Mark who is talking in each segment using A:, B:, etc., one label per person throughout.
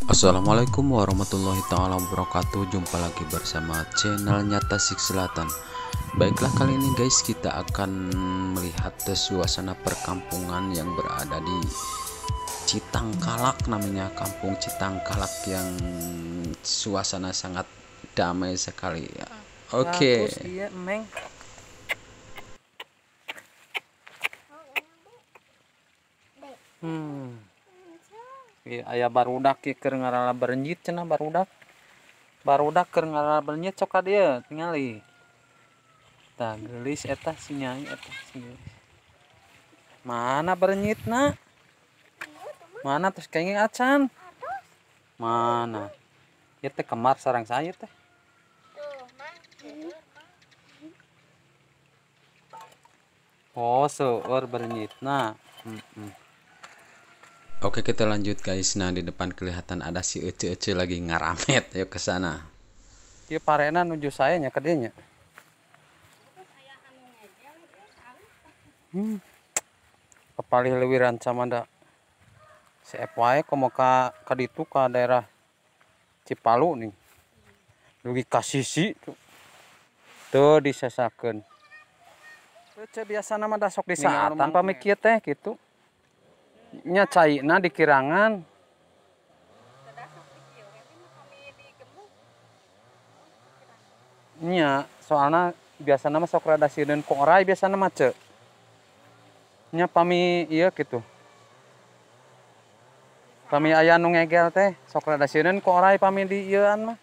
A: Assalamualaikum warahmatullahi ta'ala wabarakatuh. Jumpa lagi bersama channelnya Tasik Selatan. Baiklah, kali ini guys kita akan melihat suasana perkampungan yang berada di Citangkalak, namanya Kampung Citangkalak, yang suasana sangat damai sekali ya. Oke.
B: Iya, Meng. Iya, ayah barudak ki keur ngarala berenjit cenah barudak keur ngarala berenjit sok ka dieu tingali. Tah geulis eta si Nyai eta si geulis. Mana berenjitna? Mana terus kenging acan? Mana? Ieu teh kemar sareng saya teh. Oh, seueur berenjitna.
A: Oke, kita lanjut guys. Nah, di depan kelihatan ada si Ece lagi ngaramet. Yuk ke sana.
B: Ieu parena nuju saya nya ka dieu nya. Kepalih leuwiran camada. Si wae komo ka ditu ka daerah Cipalu nih. Dugi ka sisi tuh. Teu disesakeun. Teu biasana mah da sok disaatan pami kieu teh kitu. Nya caina di kirangan. Nya soalna biasana mah sok rada sieun ku orai biasana mah ce. Nya pami ieu kitu. Pami aya nu ngegel teh sok rada sieun ku orai pami di ieuan mah.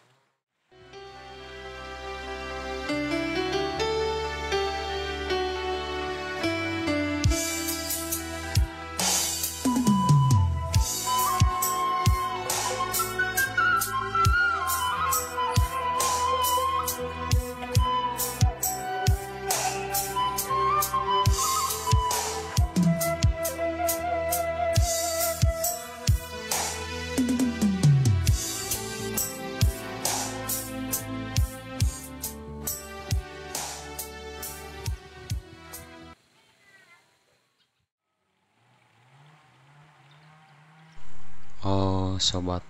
A: Oh sobat,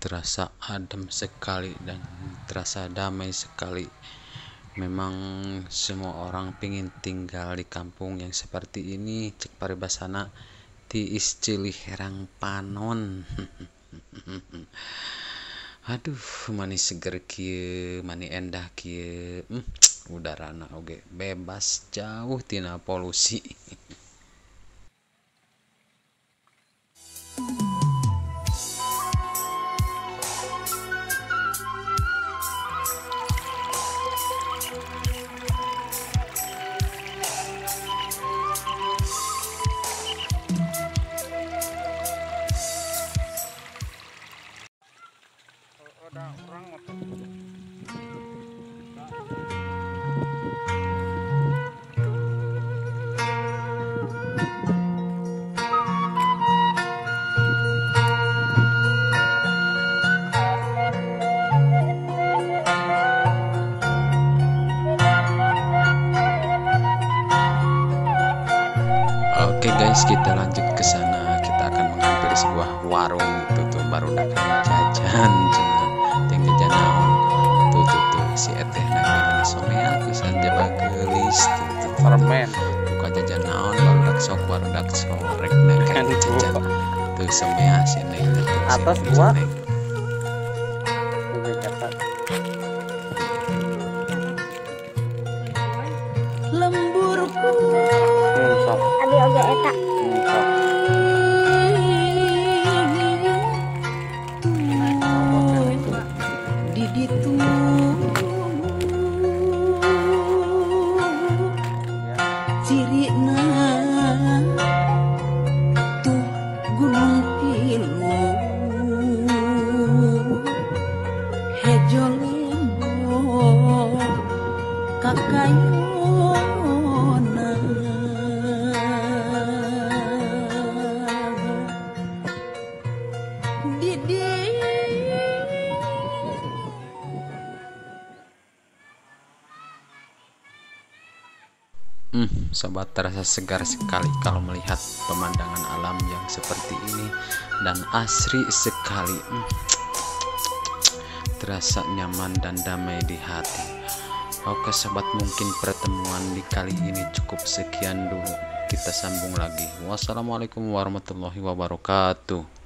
A: terasa adem sekali dan terasa damai sekali. Memang semua orang pingin tinggal di kampung yang seperti ini. Cek paribasana tiis cilih herang panon. Aduh, mani seger kieu, mani endah kieu. Udarana oge bebas jauh tina polusi. Oke guys, kita lanjut ke sana. Kita akan menghampiri sebuah warung. Tuh barudak jajan cenah. Teng jajan naon. Tuh si eteh nang somea pisan jaba geulis tuh.
B: Permen.
A: Buka jajan naon barudak sok rek nang jajan. Tuh somea si neng tuh.
B: Atas gua.
C: Lemburku abi oge eta di ditu cirina tuh gunung pilu hejo lembong kakayona
A: Sobat, terasa segar sekali kalau melihat pemandangan alam yang seperti ini dan asri sekali. terasa nyaman dan damai di hati. Oke sahabat, mungkin pertemuan di kali ini cukup sekian dulu, kita sambung lagi. Wassalamualaikum warahmatullahi wabarakatuh.